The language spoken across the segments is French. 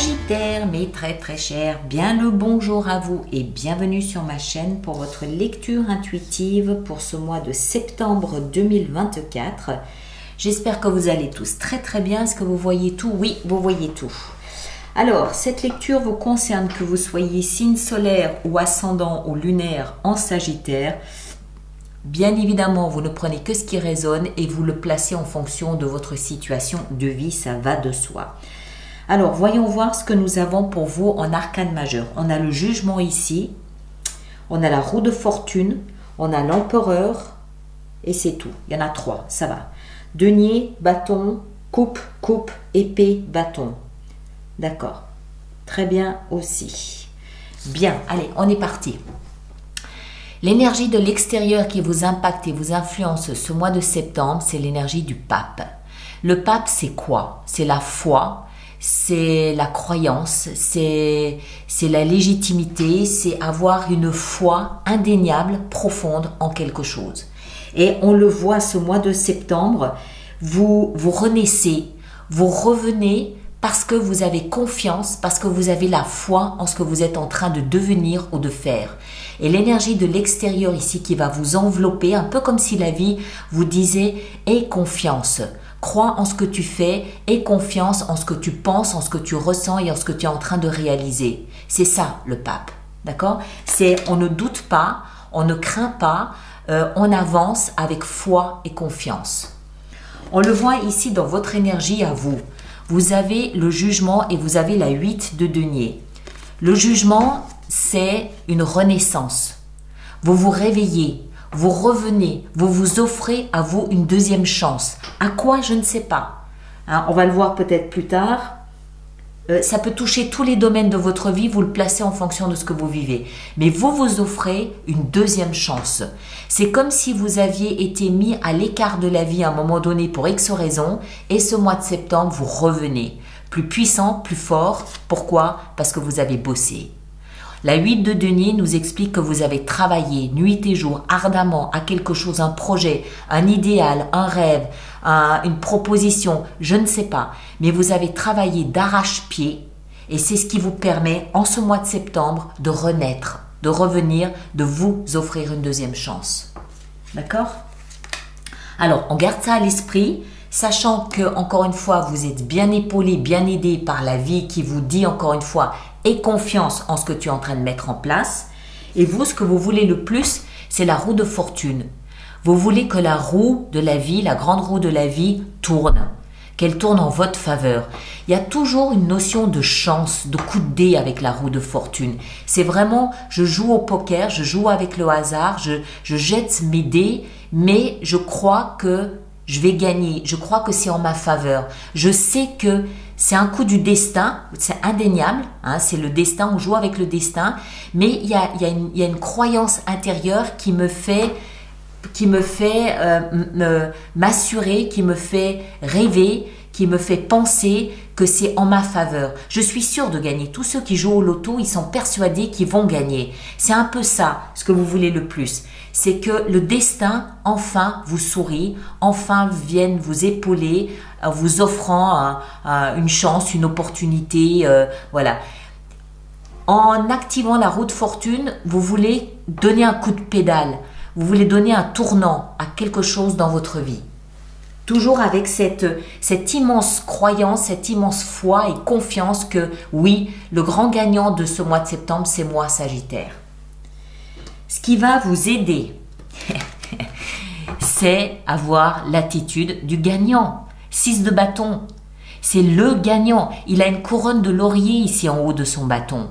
Sagittaire, mes très chers, bien le bonjour à vous et bienvenue sur ma chaîne pour votre lecture intuitive pour ce mois de septembre 2024. J'espère que vous allez tous très bien. Est-ce que vous voyez tout? Oui, vous voyez tout. Alors, cette lecture vous concerne que vous soyez signe solaire ou ascendant ou lunaire en Sagittaire. Bien évidemment, vous ne prenez que ce qui résonne et vous le placez en fonction de votre situation de vie, ça va de soi. Alors, voyons voir ce que nous avons pour vous en arcane majeur. On a le jugement ici, on a la roue de fortune, on a l'empereur et c'est tout. Il y en a 3, ça va. Denier, bâton, coupe, épée, bâton. D'accord. Très bien aussi. Bien, allez, on est parti. L'énergie de l'extérieur qui vous impacte et vous influence ce mois de septembre, c'est l'énergie du pape. Le pape, c'est quoi? C'est la foi, c'est la croyance, c'est la légitimité, c'est avoir une foi indéniable, profonde en quelque chose. Et on le voit ce mois de septembre, vous renaissez, vous revenez parce que vous avez confiance, parce que vous avez la foi en ce que vous êtes en train de devenir ou de faire. Et l'énergie de l'extérieur ici qui va vous envelopper, un peu comme si la vie vous disait « aie confiance ». Crois en ce que tu fais, aie confiance en ce que tu penses, en ce que tu ressens et en ce que tu es en train de réaliser. C'est ça le pape, d'accord? C'est on ne doute pas, on ne craint pas, on avance avec foi et confiance. On le voit ici dans votre énergie à vous. Vous avez le jugement et vous avez la 8 de denier. Le jugement, c'est une renaissance. Vous vous réveillez. Vous revenez, vous vous offrez à vous une deuxième chance. À quoi? Je ne sais pas. Hein, on va le voir peut-être plus tard. Ça peut toucher tous les domaines de votre vie, vous le placez en fonction de ce que vous vivez. Mais vous vous offrez une deuxième chance. C'est comme si vous aviez été mis à l'écart de la vie à un moment donné pour X raisons, et ce mois de septembre, vous revenez. Plus puissant, plus fort. Pourquoi? Parce que vous avez bossé. La 8 de denier nous explique que vous avez travaillé nuit et jour ardemment à quelque chose, un projet, un idéal, un rêve, une proposition, je ne sais pas. Mais vous avez travaillé d'arrache-pied et c'est ce qui vous permet en ce mois de septembre de renaître, de revenir, de vous offrir une deuxième chance. D'accord? Alors, on garde ça à l'esprit. Sachant que, encore une fois, vous êtes bien épaulé, bien aidé par la vie qui vous dit, encore une fois, aie confiance en ce que tu es en train de mettre en place. Et vous, ce que vous voulez le plus, c'est la roue de fortune. Vous voulez que la roue de la vie, la grande roue de la vie, tourne. Qu'elle tourne en votre faveur. Il y a toujours une notion de chance, de coup de dé avec la roue de fortune. C'est vraiment, je joue au poker, je joue avec le hasard, je jette mes dés, mais je crois que je vais gagner, je crois que c'est en ma faveur. Je sais que c'est un coup du destin, c'est indéniable, hein, c'est le destin, on joue avec le destin, mais il y a une croyance intérieure qui me fait m'assurer, qui me fait rêver, qui me fait penser que c'est en ma faveur. Je suis sûre de gagner. Tous ceux qui jouent au loto, ils sont persuadés qu'ils vont gagner. C'est un peu ça, ce que vous voulez le plus. C'est que le destin, enfin, vous sourit, enfin, vienne vous épauler, vous offrant une chance, une opportunité, voilà. En activant la roue de fortune, vous voulez donner un coup de pédale. Vous voulez donner un tournant à quelque chose dans votre vie. Toujours avec cette immense croyance, cette immense foi et confiance que oui, le grand gagnant de ce mois de septembre, c'est moi, Sagittaire. Ce qui va vous aider, c'est avoir l'attitude du gagnant. 6 de bâton, c'est le gagnant. Il a une couronne de laurier ici en haut de son bâton.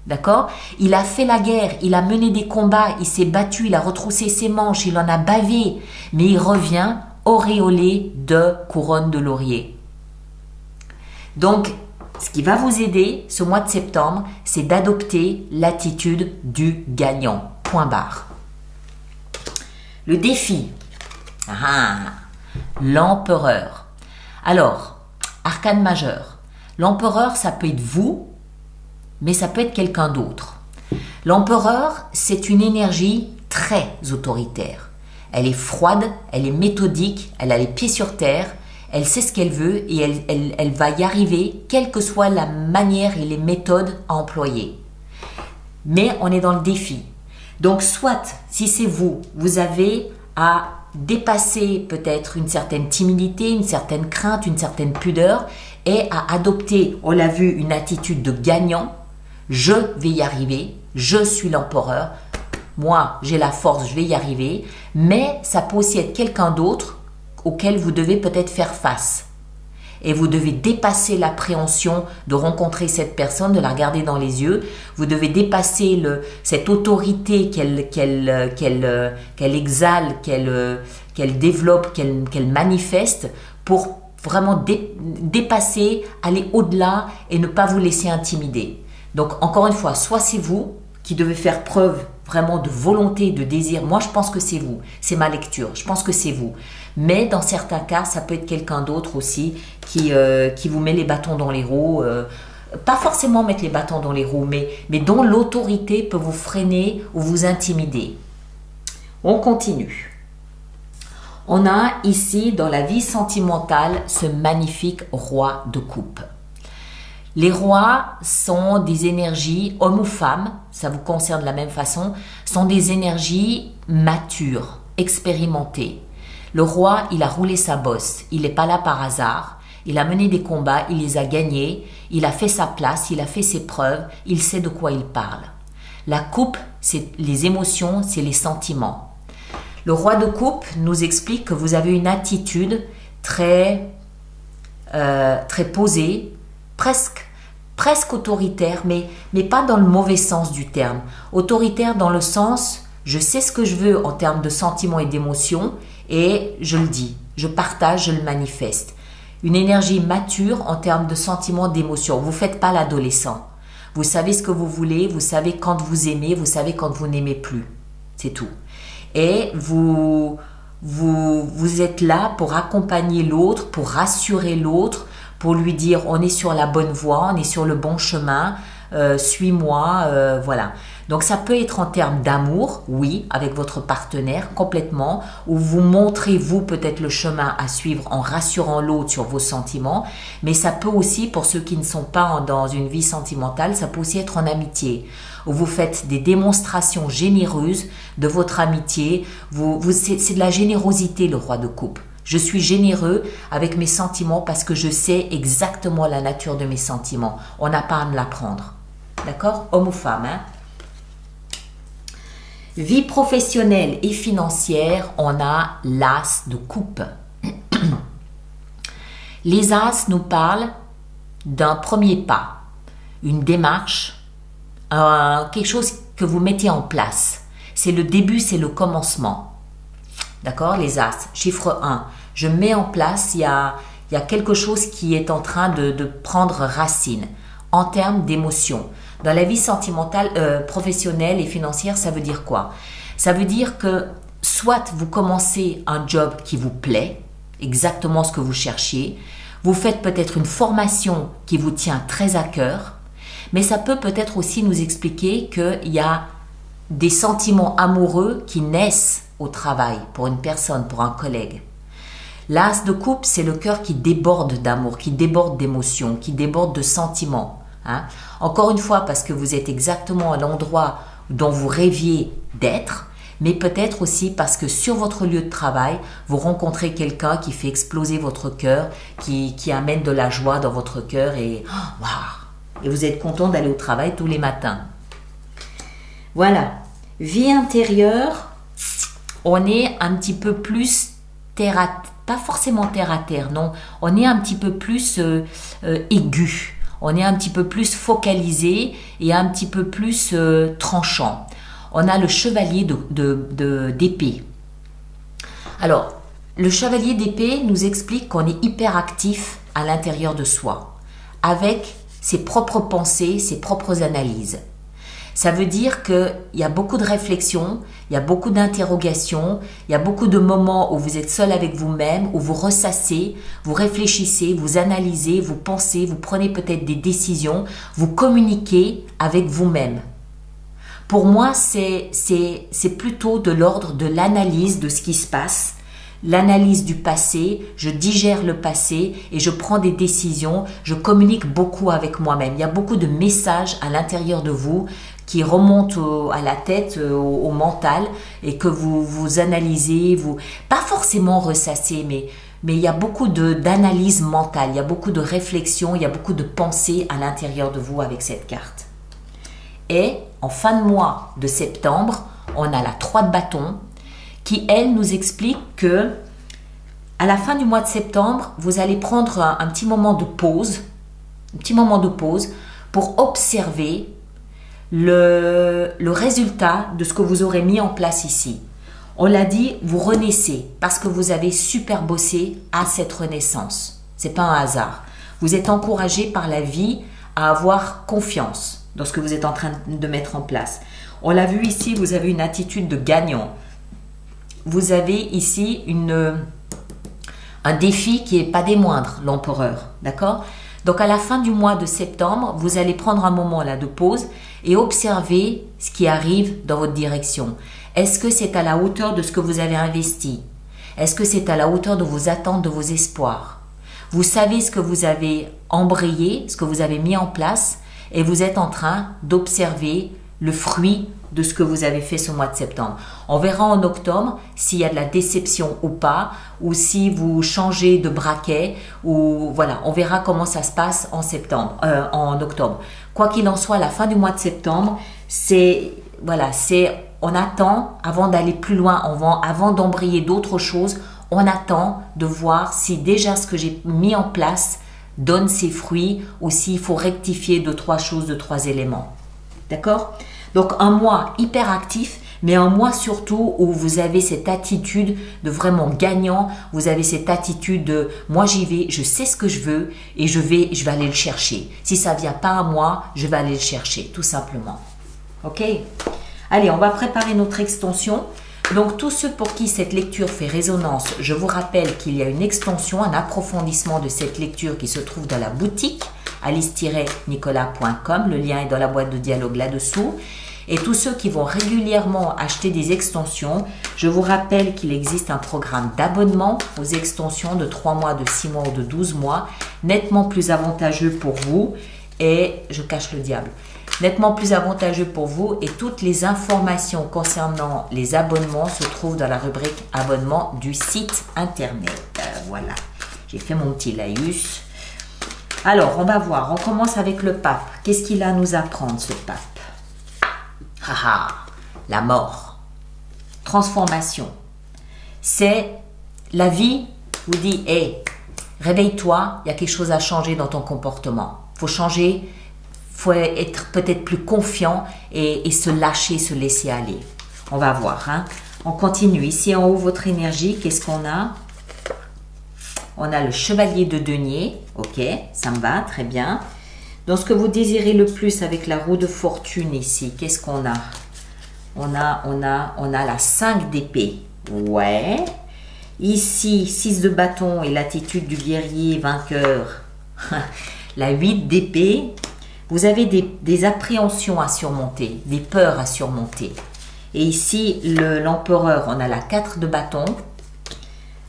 D'accord? Il a fait la guerre, il a mené des combats, il s'est battu, il a retroussé ses manches, il en a bavé. Mais il revient auréolé de couronne de laurier. Donc, ce qui va vous aider ce mois de septembre, c'est d'adopter l'attitude du gagnant. Point barre. Le défi. L'empereur. Alors, arcane majeur. L'empereur, ça peut être vous, mais ça peut être quelqu'un d'autre. L'empereur, c'est une énergie très autoritaire. Elle est froide, elle est méthodique, elle a les pieds sur terre Elle sait ce qu'elle veut et elle va y arriver, quelle que soit la manière et les méthodes à employer. Mais on est dans le défi. Donc, soit, si c'est vous, vous avez à dépasser peut-être une certaine timidité, une certaine crainte, une certaine pudeur et à adopter, on l'a vu, une attitude de gagnant. Je vais y arriver, je suis l'empereur, moi j'ai la force, je vais y arriver. Mais ça peut aussi être quelqu'un d'autre auquel vous devez peut-être faire face. Et vous devez dépasser l'appréhension de rencontrer cette personne, de la regarder dans les yeux. Vous devez dépasser cette autorité qu'elle exhale, qu'elle développe, qu'elle manifeste pour vraiment dépasser, aller au-delà et ne pas vous laisser intimider. Donc encore une fois, soit c'est vous qui devez faire preuve vraiment de volonté, de désir. Moi, je pense que c'est vous. C'est ma lecture. Je pense que c'est vous. Mais dans certains cas, ça peut être quelqu'un d'autre aussi qui vous met les bâtons dans les roues. Pas forcément mettre les bâtons dans les roues, mais dont l'autorité peut vous freiner ou vous intimider. On continue. On a ici, dans la vie sentimentale, ce magnifique roi de coupe. Les rois sont des énergies, hommes ou femmes, ça vous concerne de la même façon, sont des énergies matures, expérimentées. Le roi, il a roulé sa bosse, il n'est pas là par hasard, il a mené des combats, il les a gagnés, il a fait sa place, il a fait ses preuves, il sait de quoi il parle. La coupe, c'est les émotions, c'est les sentiments. Le roi de coupe nous explique que vous avez une attitude très posée, presque autoritaire, mais pas dans le mauvais sens du terme. Autoritaire dans le sens, je sais ce que je veux en termes de sentiments et d'émotions et je le dis, je partage, je le manifeste. Une énergie mature en termes de sentiments, d'émotions. Vous ne faites pas l'adolescent. Vous savez ce que vous voulez, vous savez quand vous aimez, vous savez quand vous n'aimez plus. C'est tout. Et vous êtes là pour accompagner l'autre, pour rassurer l'autre, pour lui dire on est sur la bonne voie, on est sur le bon chemin, suis-moi, voilà. Donc ça peut être en termes d'amour, oui, avec votre partenaire complètement, où vous montrez vous peut-être le chemin à suivre en rassurant l'autre sur vos sentiments, mais ça peut aussi, pour ceux qui ne sont pas dans une vie sentimentale, ça peut aussi être en amitié, où vous faites des démonstrations généreuses de votre amitié, c'est de la générosité le roi de coupe. Je suis généreux avec mes sentiments parce que je sais exactement la nature de mes sentiments. On n'a pas à me l'apprendre. D'accord? Homme ou femme, hein? Vie professionnelle et financière, on a l'as de coupe. Les as nous parlent d'un premier pas, une démarche, quelque chose que vous mettez en place. C'est le début, c'est le commencement. D'accord? Les as. Chiffre 1. Je mets en place, il y a quelque chose qui est en train de prendre racine en termes d'émotion. Dans la vie sentimentale, professionnelle et financière, ça veut dire quoi? Ça veut dire que soit vous commencez un job qui vous plaît, exactement ce que vous cherchiez, vous faites peut-être une formation qui vous tient très à cœur, mais ça peut peut-être aussi nous expliquer qu'il y a des sentiments amoureux qui naissent au travail pour une personne, pour un collègue. L'as de coupe, c'est le cœur qui déborde d'amour, qui déborde d'émotions, qui déborde de sentiments. Hein? Encore une fois, parce que vous êtes exactement à l'endroit dont vous rêviez d'être, mais peut-être aussi parce que sur votre lieu de travail, vous rencontrez quelqu'un qui fait exploser votre cœur, qui amène de la joie dans votre cœur et, wow, et vous êtes content d'aller au travail tous les matins. Voilà. Vie intérieure, on est un petit peu plus pas forcément terre à terre, non. On est un petit peu plus aigu. On est un petit peu plus focalisé et un petit peu plus tranchant. On a le chevalier d'épée. Alors, le chevalier d'épée nous explique qu'on est hyper actif à l'intérieur de soi, avec ses propres pensées, ses propres analyses. Ça veut dire qu'il y a beaucoup de réflexions, il y a beaucoup d'interrogations, il y a beaucoup de moments où vous êtes seul avec vous-même, où vous ressassez, vous réfléchissez, vous analysez, vous pensez, vous prenez peut-être des décisions, vous communiquez avec vous-même. Pour moi, c'est plutôt de l'ordre de l'analyse de ce qui se passe, l'analyse du passé, je digère le passé et je prends des décisions, je communique beaucoup avec moi-même. Il y a beaucoup de messages à l'intérieur de vous qui remontent à la tête, au mental et que vous analysez, pas forcément ressassez, mais il y a beaucoup d'analyse mentale, il y a beaucoup de réflexion, il y a beaucoup de pensées à l'intérieur de vous avec cette carte. Et en fin de mois de septembre, on a la 3 de bâton qui, elle, nous explique que à la fin du mois de septembre, vous allez prendre un petit moment de pause, pour observer le résultat de ce que vous aurez mis en place ici. On l'a dit, vous renaissez parce que vous avez super bossé à cette renaissance. C'est pas un hasard. Vous êtes encouragé par la vie à avoir confiance dans ce que vous êtes en train de mettre en place. On l'a vu ici, vous avez une attitude de gagnant. Vous avez ici un défi qui n'est pas des moindres, l'empereur. D'accord? Donc à la fin du mois de septembre, vous allez prendre un moment là de pause et observer ce qui arrive dans votre direction. Est-ce que c'est à la hauteur de ce que vous avez investi? Est-ce que c'est à la hauteur de vos attentes, de vos espoirs? Vous savez ce que vous avez embrayé, ce que vous avez mis en place et vous êtes en train d'observer le fruit de ce que vous avez fait ce mois de septembre. On verra en octobre s'il y a de la déception ou pas, ou si vous changez de braquet, ou voilà, on verra comment ça se passe en octobre. Quoi qu'il en soit, à la fin du mois de septembre, on attend avant d'aller plus loin, avant d'embrayer d'autres choses, on attend de voir si déjà ce que j'ai mis en place donne ses fruits ou s'il faut rectifier 2-3 choses, 2-3 éléments. D'accord? Donc un mois hyper actif, mais un mois surtout où vous avez cette attitude de vraiment gagnant, vous avez cette attitude de moi j'y vais, je sais ce que je veux et je vais aller le chercher. Si ça ne vient pas à moi, je vais aller le chercher, tout simplement. Ok? Allez, on va préparer notre extension. Donc tous ceux pour qui cette lecture fait résonance, je vous rappelle qu'il y a une extension, un approfondissement de cette lecture qui se trouve dans la boutique alice-nicolas.com, le lien est dans la boîte de dialogue là-dessous. Et tous ceux qui vont régulièrement acheter des extensions, je vous rappelle qu'il existe un programme d'abonnement aux extensions de 3 mois, de 6 mois ou de 12 mois, nettement plus avantageux pour vous et je cache le diable. Nettement plus avantageux pour vous et toutes les informations concernant les abonnements se trouvent dans la rubrique abonnement du site internet. Voilà, j'ai fait mon petit laïus. Alors, on va voir, on commence avec le pape. Qu'est-ce qu'il a à nous apprendre, ce pape? Haha, la mort. Transformation. C'est la vie vous dit, hé, réveille-toi, il y a quelque chose à changer dans ton comportement. Il faut changer, il faut être peut-être plus confiant et se lâcher, se laisser aller. On va voir, hein. On continue. Ici en haut, votre énergie, qu'est-ce qu'on a? On a le chevalier de denier. Ok, ça me va, très bien. Dans ce que vous désirez le plus avec la roue de fortune ici, qu'est-ce qu'on a? On a la 5 d'épée. Ouais. Ici, 6 de bâton et l'attitude du guerrier vainqueur. La 8 d'épée. Vous avez des appréhensions à surmonter, des peurs à surmonter. Et ici, l'empereur, on a la 4 de bâton.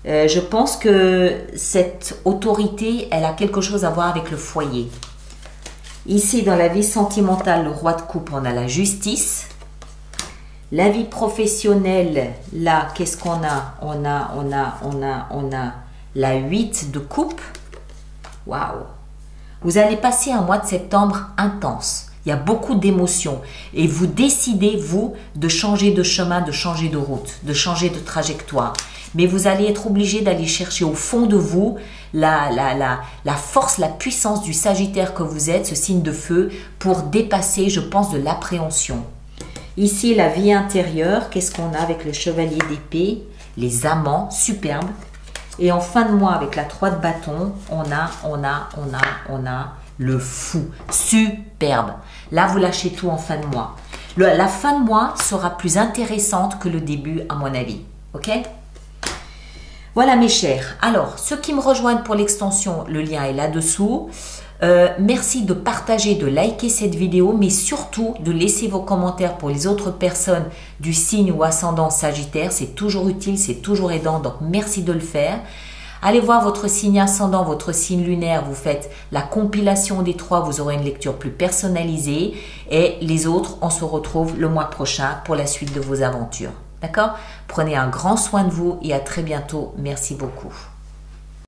Je pense que cette autorité, elle a quelque chose à voir avec le foyer. Ici, dans la vie sentimentale, le roi de coupe, on a la justice. La vie professionnelle, là, qu'est-ce qu'on a? On a la 8 de coupe. Waouh! Vous allez passer un mois de septembre intense. Il y a beaucoup d'émotions. Et vous décidez, vous, de changer de chemin, de changer de route, de changer de trajectoire. Mais vous allez être obligé d'aller chercher au fond de vous la force, la puissance du Sagittaire que vous êtes, ce signe de feu, pour dépasser, je pense, de l'appréhension. Ici, la vie intérieure, qu'est-ce qu'on a avec le chevalier d'épée? Les amants, superbe. Et en fin de mois, avec la 3 de bâton, on a le fou, superbe. Là, vous lâchez tout en fin de mois. La fin de mois sera plus intéressante que le début, à mon avis. Ok? Voilà mes chers. Alors, ceux qui me rejoignent pour l'extension, le lien est là-dessous. Merci de partager, de liker cette vidéo, mais surtout de laisser vos commentaires pour les autres personnes du signe ou ascendant Sagittaire. C'est toujours utile, c'est toujours aidant, donc merci de le faire. Allez voir votre signe ascendant, votre signe lunaire, vous faites la compilation des 3, vous aurez une lecture plus personnalisée. Et les autres, on se retrouve le mois prochain pour la suite de vos aventures. D'accord? Prenez un grand soin de vous et à très bientôt. Merci beaucoup.